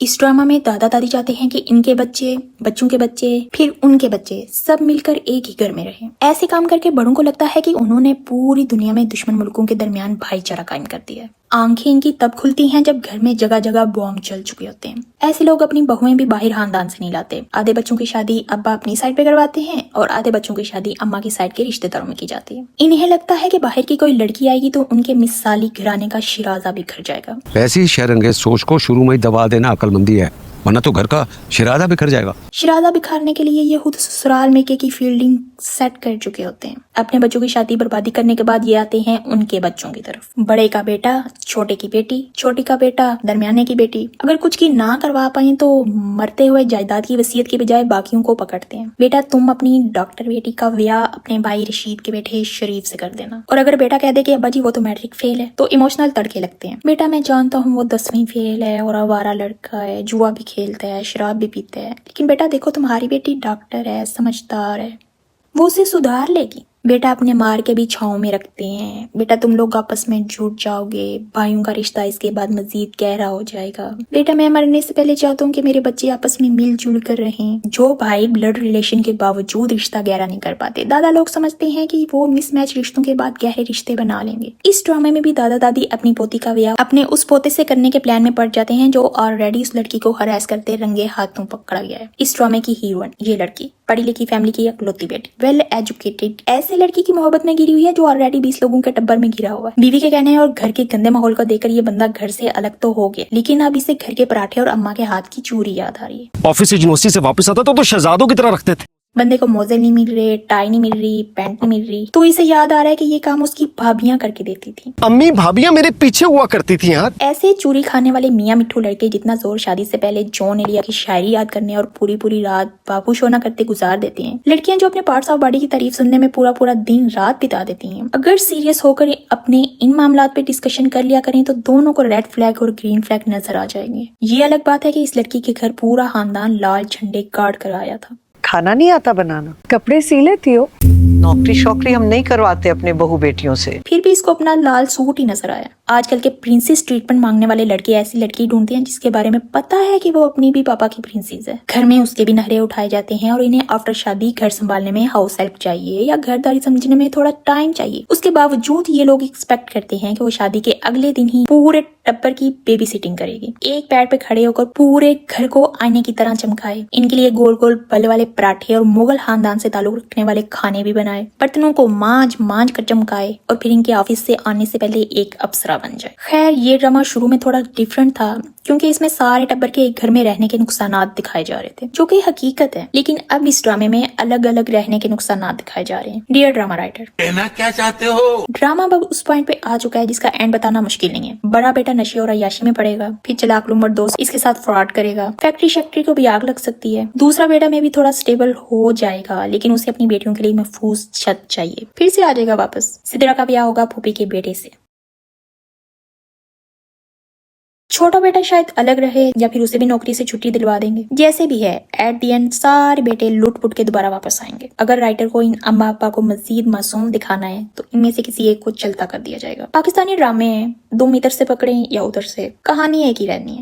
इस ड्रामा में दादा दादी चाहते हैं कि इनके बच्चे, बच्चों के बच्चे, फिर उनके बच्चे सब मिलकर एक ही घर में रहें। ऐसे काम करके बड़ों को लगता है कि उन्होंने पूरी दुनिया में दुश्मन मुल्कों के दरमियान भाईचारा कायम कर दिया है। आंखें इनकी तब खुलती हैं जब घर में जगह जगह बॉम्ब चल चुके होते हैं। ऐसे लोग अपनी बहुएं भी बाहर खानदान से नहीं लाते। आधे बच्चों की शादी अब्बा अपनी साइड पे करवाते हैं और आधे बच्चों की शादी अम्मा की साइड के रिश्तेदारों में की जाती है। इन्हें लगता है कि बाहर की कोई लड़की आएगी तो उनके मिसाली घराने का शिराजा बिखर जाएगा। ऐसी शरंगेज सोच को शुरू में ही दबा देना अक्लमंदी है, वरना तो घर का शिराजा बिखर जाएगा। शिराजा बिखारने के लिए ये खुद ससुराल में की फील्डिंग सेट कर चुके होते हैं। अपने बच्चों की शादी बर्बादी करने के बाद ये आते हैं उनके बच्चों की तरफ। बड़े का बेटा, छोटे की बेटी, छोटी का बेटा, दरमियाने की बेटी। अगर कुछ की ना करवा पाए तो मरते हुए जायदाद की वसीयत के बजाय बाकियों को पकड़ते हैं। बेटा तुम अपनी डॉक्टर बेटी का ब्याह अपने भाई रशीद के बेटे शरीफ से कर देना। और अगर बेटा कह दे कि अब्बा जी वो तो मैट्रिक फेल है तो इमोशनल तड़के लगते हैं। बेटा मैं जानता हूँ वो 10वीं फेल है और आवारा लड़का है, जुआ भी खेलता है, शराब भी पीता है, लेकिन बेटा देखो तुम्हारी बेटी डॉक्टर है, समझदार है, वो उसे सुधार लेगी। बेटा अपने मार के भी छाँव में रखते हैं। बेटा तुम लोग आपस में जुट जाओगे, भाइयों का रिश्ता इसके बाद मजीद गहरा हो जाएगा। बेटा मैं मरने से पहले चाहता हूँ कि मेरे बच्चे आपस में मिलजुल कर रहें। जो भाई ब्लड रिलेशन के बावजूद रिश्ता गहरा नहीं कर पाते, दादा लोग समझते हैं कि वो मिसमैच रिश्तों के बाद गहरे रिश्ते बना लेंगे। इस ड्रामे में भी दादा दादी अपनी पोती का ब्याह अपने उस पोते से करने के प्लान में पड़ जाते हैं जो ऑलरेडी उस लड़की को हरास करते रंगे हाथों पकड़ा गया है। इस ड्रामे की हीरोइन ये लड़की पढ़ी लिखी फैमिली की इकलौती बेटी, वेल एजुकेटेड, ऐसे लड़की की मोहब्बत में गिरी हुई है जो ऑलरेडी 20 लोगों के टब्बर में घिरा हुआ है। बीवी के कहने और घर के गंदे माहौल को देखकर ये बंदा घर से अलग तो हो गया, लेकिन अब इसे घर के पराठे और अम्मा के हाथ की चूरी याद आ रही है। ऑफिस से यूनिवर्सिटी से वापस आता तो शहजादों की तरह रखते थे। बंदे को मोजे नहीं मिल रहे, टाई नहीं मिल रही, पैंट नहीं मिल रही, तो इसे याद आ रहा है कि ये काम उसकी भाभियां करके देती थी। अम्मी भाभियां मेरे पीछे हुआ करती थी यार। ऐसे चूरी खाने वाले मियाँ मिट्ठू लड़के जितना जोर शादी से पहले जॉन एलिया की शायरी याद करने और पूरी पूरी रात बाबू शोना करते गुजार देते हैं। लड़कियां जो अपने पार्ट्स ऑफ बॉडी की तारीफ सुनने में पूरा पूरा दिन रात बिता देती हैं। अगर सीरियस होकर अपने इन मामलात पे डिस्कशन कर लिया करें तो दोनों को रेड फ्लैग और ग्रीन फ्लैग नजर आ जाएंगे। ये अलग बात है कि इस लड़की के घर पूरा खानदान लाल झंडे गाड़ कर आया था। खाना नहीं आता बनाना, कपड़े सी लेती हो? नौकरी शौकरी हम नहीं करवाते अपने बहू बेटियों से। फिर भी इसको अपना लाल सूट ही नजर आया। आजकल के प्रिंसेस ट्रीटमेंट मांगने वाले लड़के ऐसी लड़की ढूंढते हैं जिसके बारे में पता है कि वो अपनी भी पापा की प्रिंसेस है। घर में उसके भी नखरे उठाए जाते हैं और इन्हें आफ्टर शादी घर संभालने में हाउस हेल्प चाहिए या घरदारी समझने में थोड़ा टाइम चाहिए। उसके बावजूद ये लोग एक्सपेक्ट करते हैं कि वो शादी के अगले दिन ही पूरे टब्बर की बेबी सिटिंग करेगी, एक पैर पे खड़े होकर पूरे घर को आईने की तरह चमकाए, इनके लिए गोल गोल बल वाले पराठे और मुगल खानदान से ताल्लुक रखने वाले खाने भी बनाए, बर्तनों को मांझ मांझ कर चमकाए और फिर इनके ऑफिस से आने से पहले एक अप्सरा बन जाए। खैर ये ड्रामा शुरू में थोड़ा डिफरेंट था क्योंकि इसमें सारे टब्बर के एक घर में रहने के नुकसानात दिखाए जा रहे थे, जो कि हकीकत है, लेकिन अब इस ड्रामे में अलग अलग रहने के नुकसानात दिखाए जा रहे हैं। डियर ड्रामा राइटर, कहना क्या चाहते हो? ड्रामा अब उस पॉइंट पे आ चुका है जिसका एंड बताना मुश्किल नहीं है। बड़ा बेटा नशे और अय्याशी में पड़ेगा, फिर चलाक नंबर 2 इसके साथ फ्रॉड करेगा, फैक्ट्री शैक्ट्री को भी आग लग सकती है। दूसरा बेटा में भी थोड़ा स्टेबल हो जाएगा, लेकिन उसे अपनी बेटियों के लिए महफूज छत चाहिए, फिर से आ जाएगा वापस। सिद्रा का ब्याह होगा फूफी के बेटे से। छोटा बेटा शायद अलग रहे या फिर उसे भी नौकरी से छुट्टी दिलवा देंगे। जैसे भी है, एट द एंड सारे बेटे लुट पुट के दोबारा वापस आएंगे। अगर राइटर को इन अम्मा अब्बा को मजीद मासूम दिखाना है तो इनमें से किसी एक को चलता कर दिया जाएगा। पाकिस्तानी ड्रामे हैं, 2 मीटर से पकड़े या उधर से, कहानी एक ही रहनी है।